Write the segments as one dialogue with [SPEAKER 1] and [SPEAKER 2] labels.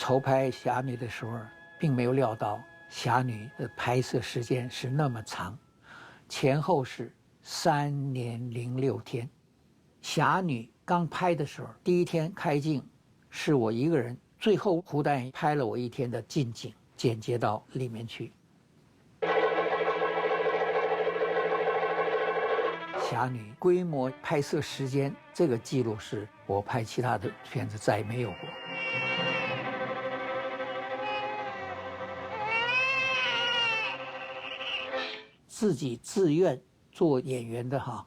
[SPEAKER 1] 筹拍侠女的时候，并没有料到侠女的拍摄时间是那么长，前后是3年06天。侠女刚拍的时候，第一天开镜是我一个人，最后胡导演拍了我1天的近景，剪接到里面去。侠女规模拍摄时间这个记录是我拍其他的片子再也没有过。自己自愿做演员的哈，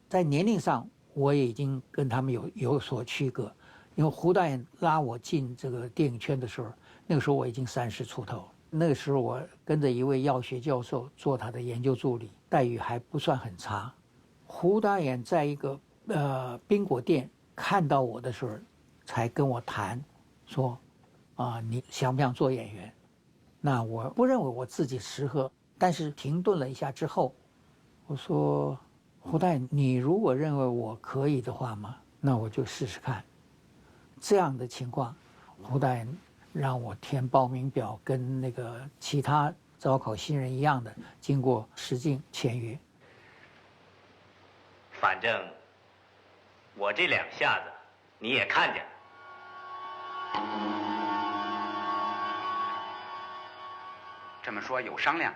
[SPEAKER 1] 在年龄上我也已经跟他们有所区隔，因为胡导演拉我进这个电影圈的时候，那个时候我已经30出头，那个时候我跟着一位药学教授做他的研究助理，待遇还不算很差。胡导演在一个宾果店看到我的时候，才跟我谈，说，你想不想做演员？那我不认为我自己适合，但是停顿了一下之后，我说，胡导演，你如果认为我可以的话嘛，那我就试试看。这样的情况，胡导演让我填报名表，跟那个其他招考新人一样的，经过实境签约。
[SPEAKER 2] 反正我这2下子你也看见了。
[SPEAKER 3] 这么说有商量？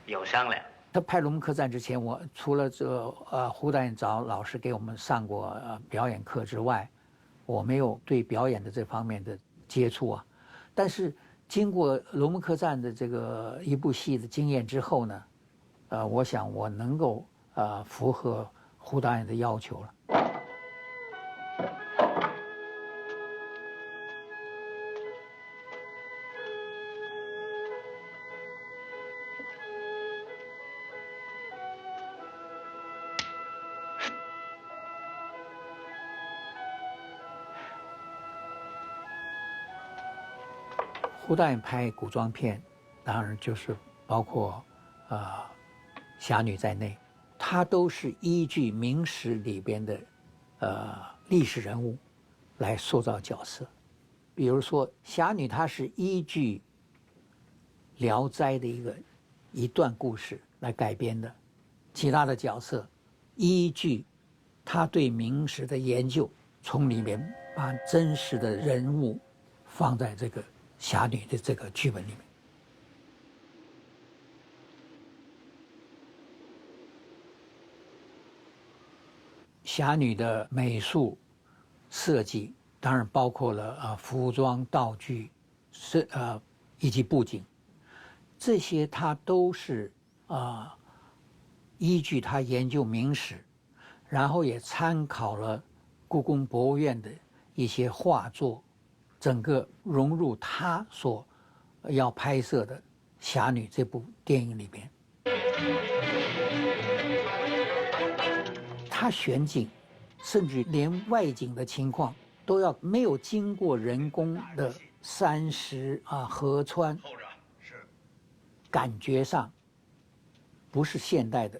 [SPEAKER 2] 有商量。
[SPEAKER 1] 他拍《龙门客栈》之前，我除了胡导演找老师给我们上过表演课之外，我没有对表演的这方面的接触啊。但是经过《龙门客栈》的这个一部戏的经验之后呢，我想我能够符合胡导演的要求了。胡导演拍古装片，当然就是包括侠女在内，他都是依据明史里边的历史人物来塑造角色。比如说侠女，她是依据《聊斋》的一段故事来改编的，其他的角色依据他对明史的研究，从里面把真实的人物放在这个侠女的这个剧本里面。侠女的美术设计当然包括了服装、道具，以及布景，这些他都是依据他研究明史，然后也参考了故宫博物院的一些画作，整个融入他所要拍摄的《侠女》这部电影里边。他选景，甚至连外景的情况都要没有经过人工的山石河川，感觉上不是现代的。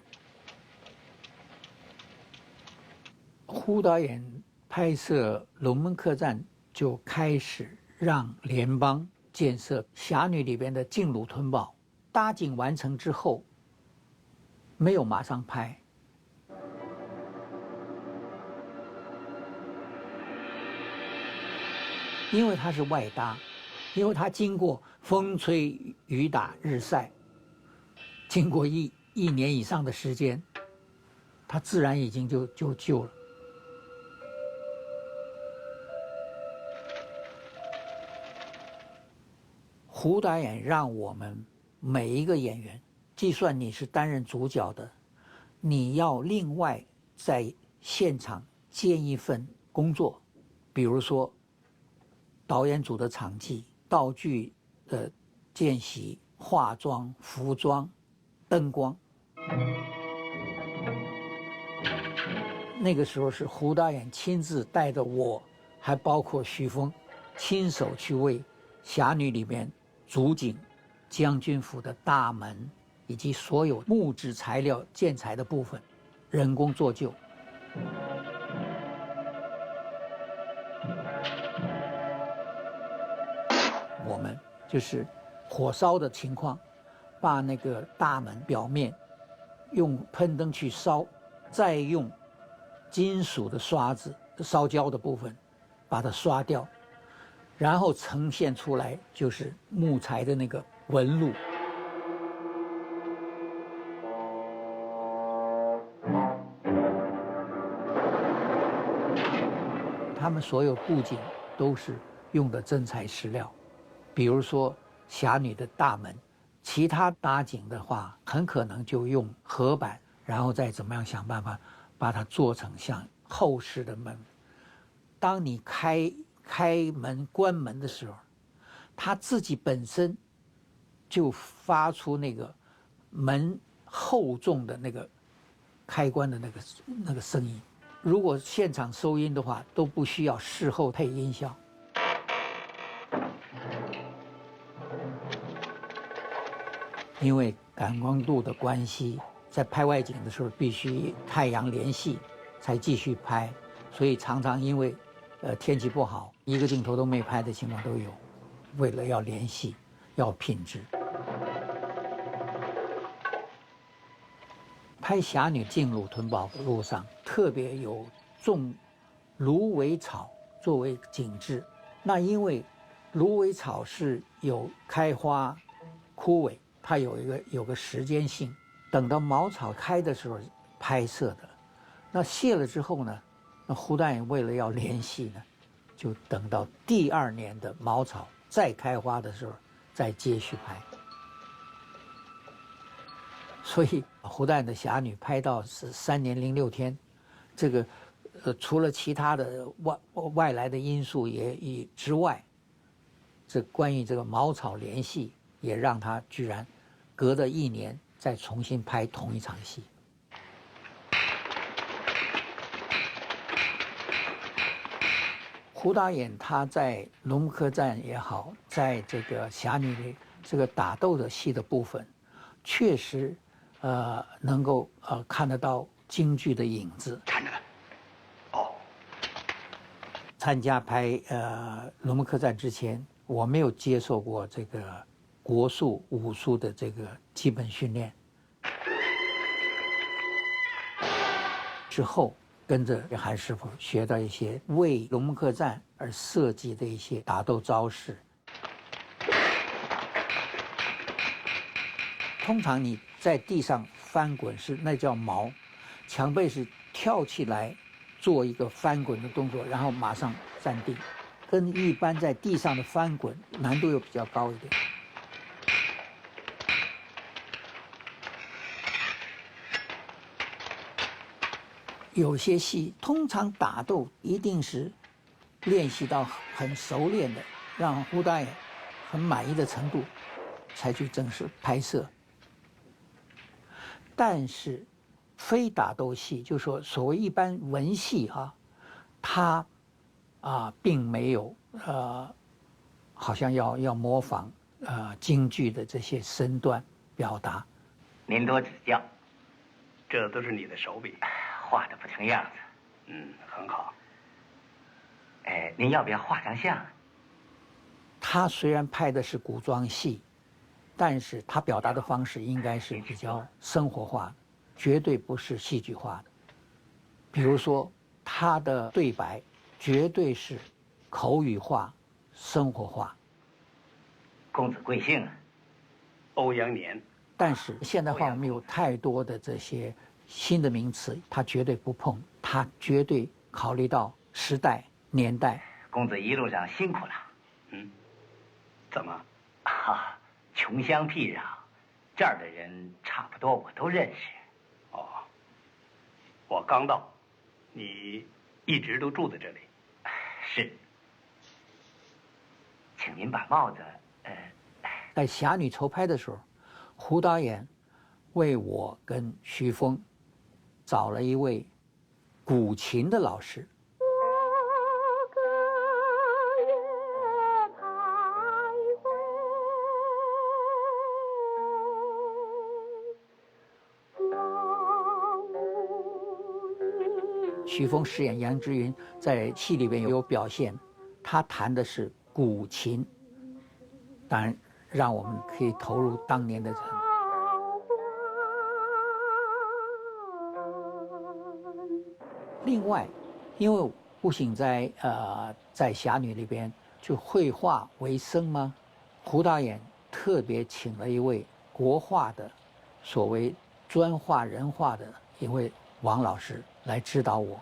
[SPEAKER 1] 胡导演拍摄《龙门客栈》就开始让联邦建设《侠女》里边的静鲁屯堡，搭景完成之后，没有马上拍。因为它是外搭，因为它经过风吹雨打日晒，经过一年以上的时间，它自然已经就旧了。胡导演让我们每一个演员，就算你是担任主角的，你要另外在现场兼一份工作，比如说导演组的场记、道具的见习、化妆、服装、灯光。那个时候是胡导演亲自带着我，还包括徐峰，亲手去为《侠女》里面主景、将军府的大门以及所有木质材料建材的部分人工做旧。我们就是火烧的情况，把那个大门表面用喷灯去烧，再用金属的刷子烧焦的部分把它刷掉，然后呈现出来就是木材的那个纹路。他们所有布景都是用的真材实料，比如说侠女的大门，其他搭景的话，很可能就用合板，然后再怎么样想办法把它做成像后式的门。当你开门关门的时候，它自己本身就发出那个门厚重的那个开关的那个声音。如果现场收音的话，都不需要事后配音效。因为感光度的关系，在拍外景的时候必须太阳连戏才继续拍，所以常常因为天气不好，一个镜头都没拍的情况都有。为了要连戏，要品质。拍侠女进入屯堡路上，特别有种芦苇草作为景致。那因为芦苇草是有开花、枯萎，它有个时间性，等到茅草开的时候拍摄的。那谢了之后呢，那胡导演为了要连戏呢，就等到第2年的茅草再开花的时候再接续拍。所以胡导演的侠女拍到是3年06天，这个除了其他的外来的因素也之外，这关于这个茅草连戏也让他居然隔着1年再重新拍同一场戏。胡导演他在龙客栈也好，在这个侠女的这个打斗的戏的部分，确实能够看得到京剧的影子。
[SPEAKER 3] 看着呢。哦。
[SPEAKER 1] 参加拍龙门客栈之前，我没有接受过这个国术武术的这个基本训练。之后跟着韩师傅学到一些为龙门客栈而设计的一些打斗招式。通常你在地上翻滚那叫毛，墙背是跳起来做一个翻滚的动作，然后马上站定，跟一般在地上的翻滚难度又比较高一点。有些戏通常打斗一定是练习到很熟练的，让胡导演很满意的程度才去正式拍摄。但是非打斗戏，就说所谓一般文戏它并没有好像要模仿京剧的这些身段表达。
[SPEAKER 2] 您多指教，
[SPEAKER 3] 这都是你的手笔。
[SPEAKER 2] 画的不成样子。
[SPEAKER 3] 很好。
[SPEAKER 2] 您要不要画张像？
[SPEAKER 1] 他虽然拍的是古装戏，但是他表达的方式应该是比较生活化的，绝对不是戏剧化的。比如说他的对白绝对是口语化、生活化。
[SPEAKER 2] 公子贵姓啊？
[SPEAKER 3] 欧阳年。
[SPEAKER 1] 但是现代化我们有太多的这些新的名词，他绝对不碰，他绝对考虑到时代年代。
[SPEAKER 2] 公子一路上辛苦了。
[SPEAKER 3] 怎么？
[SPEAKER 2] 穷乡僻壤，这儿的人差不多我都认识。
[SPEAKER 3] 哦，我刚到，你一直都住在这里？
[SPEAKER 2] 是。请您把帽子。
[SPEAKER 1] 在侠女筹拍的时候，胡导演为我跟徐峰找了一位古琴的老师。徐峰饰演杨之云，在戏里边有表现，他弹的是古琴，当然让我们可以投入当年的人。另外，因为顾醒斋在《侠女》里边就绘画为生嘛，胡导演特别请了一位国画的，所谓专画人画的一位王老师来指导我，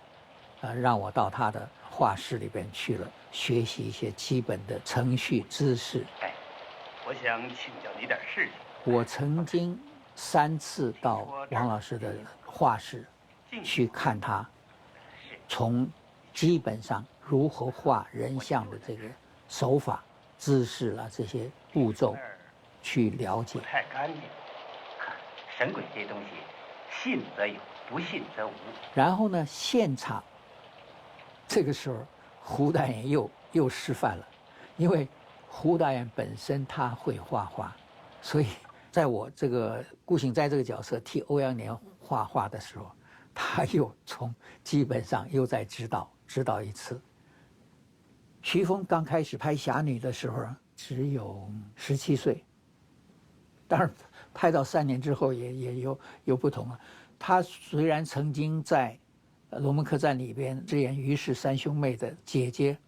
[SPEAKER 1] 让我到他的画室里边去了，学习一些基本的程序知识。
[SPEAKER 3] 哎，我想请教你点事情。
[SPEAKER 1] 我曾经3次到王老师的画室去看他，从基本上如何画人像的这个手法、姿势啦，这些步骤去了解。
[SPEAKER 3] 不太干净。
[SPEAKER 2] 神鬼这东西，信则有，不信则无。
[SPEAKER 1] 然后呢，现场这个时候胡导演又示范了，因为胡导演本身他会画画，所以在我这个顾醒斋这个角色替欧阳年画画的时候，他又从基本上又在指导一次。徐峰刚开始拍《侠女》的时候只有17岁，当然拍到3年之后也有不同了。他虽然曾经在《龙门客栈》里边饰演于氏三兄妹的姐姐，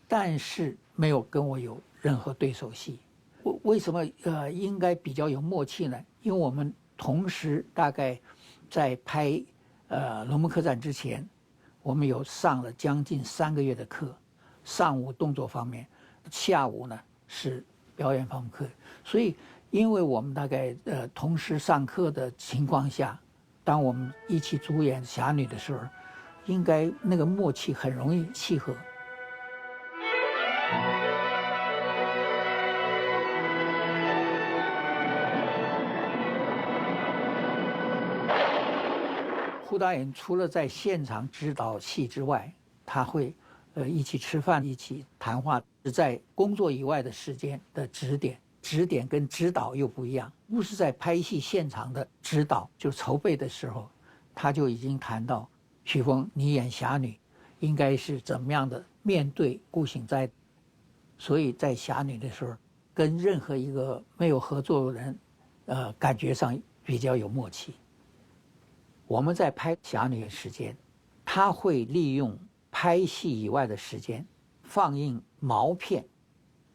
[SPEAKER 1] 但是没有跟我有任何对手戏。为什么应该比较有默契呢？因为我们同时大概在拍龙门客栈之前，我们有上了将近3个月的课，上午动作方面，下午呢是表演方面课。所以因为我们大概同时上课的情况下，当我们一起主演《侠女》的时候，应该那个默契很容易契合。胡导演除了在现场指导戏之外，他会一起吃饭、一起谈话，在工作以外的时间的指点跟指导又不一样，不是在拍戏现场的指导，就筹备的时候，他就已经谈到徐峰，你演侠女应该是怎么样的面对顾醒斋，所以在侠女的时候，跟任何一个没有合作的人，感觉上比较有默契。我们在拍侠女的时间，他会利用拍戏以外的时间放映毛片，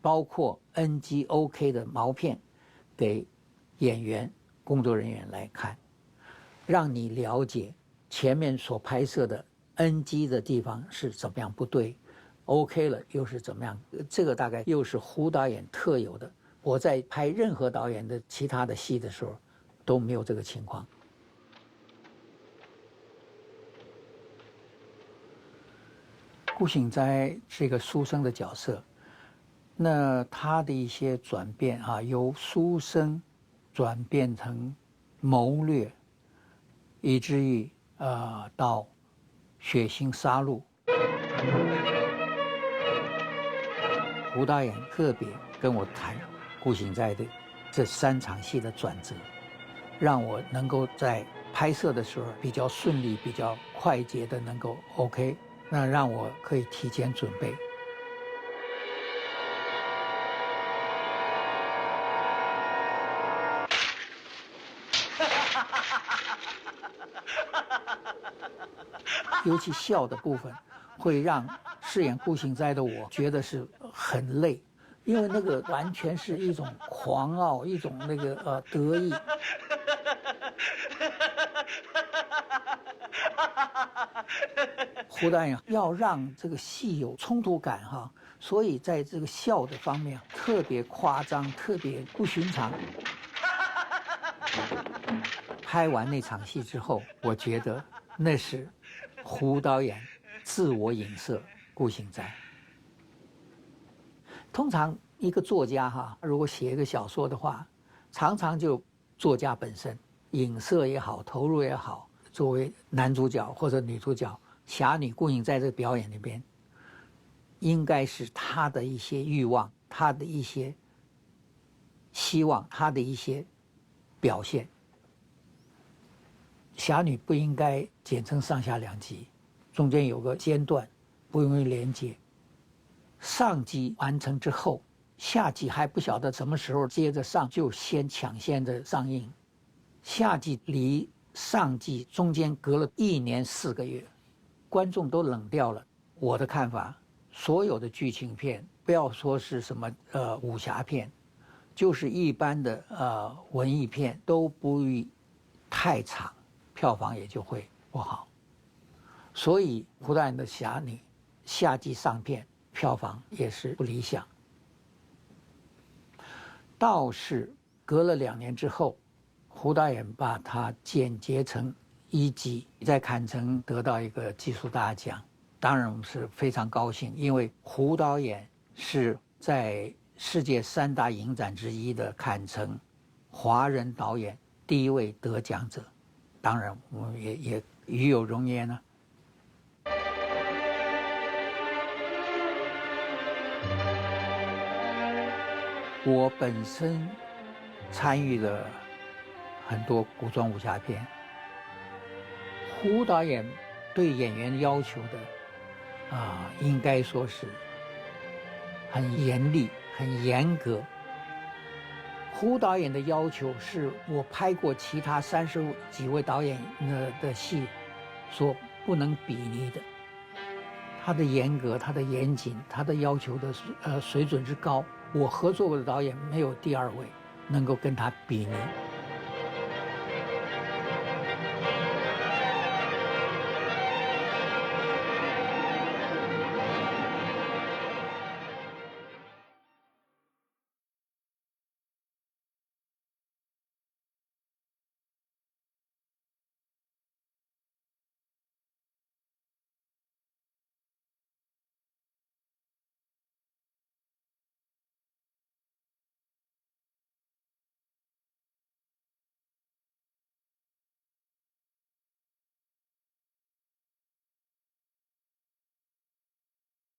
[SPEAKER 1] 包括 NG、OK 的毛片，给演员、工作人员来看，让你了解前面所拍摄的 NG 的地方是怎么样不对 ，OK 了又是怎么样。这个大概又是胡导演特有的。我在拍任何导演的其他的戏的时候，都没有这个情况。顾醒斋是一个书生的角色，那他的一些转变由书生转变成谋略，以至于到血腥杀戮。胡导演特别跟我谈顾醒斋的这3场戏的转折，让我能够在拍摄的时候比较顺利、比较快捷的能够 OK。那让我可以提前准备。尤其笑的部分，会让饰演顾醒斋的我觉得是很累，因为那个完全是一种狂傲，一种那个得意。胡导演要让这个戏有冲突感所以在这个笑的方面特别夸张，特别不寻常。拍完那场戏之后，我觉得那是胡导演自我影射顾醒斋。通常一个作家如果写一个小说的话，常常就作家本身影射也好，投入也好，作为男主角或者女主角，侠女顾影在这个表演里边，应该是他的一些欲望，他的一些希望，他的一些表现。侠女不应该剪成上下2集，中间有个间断，不容易连接。上集完成之后，夏季还不晓得什么时候接着上，就先抢先的上映。夏季离上季中间隔了1年4个月，观众都冷掉了。我的看法，所有的剧情片，不要说是什么武侠片，就是一般的文艺片，都不宜太长，票房也就会不好。所以胡导演的《侠女》夏季上片，票房也是不理想。倒是隔了2年之后，胡导演把它剪接成1集，在坎城得到一个技术大奖。当然我们是非常高兴，因为胡导演是在世界3大影展之一的坎城华人导演第1位得奖者，当然我们也与有荣焉呢。我本身参与了很多古装武侠片，胡导演对演员要求的应该说是很严厉、很严格。胡导演的要求是我拍过其他30几位导演的戏所不能比拟的。他的严格，他的严谨，他的要求的水准之高，我合作过的导演没有第2位能够跟他比拟。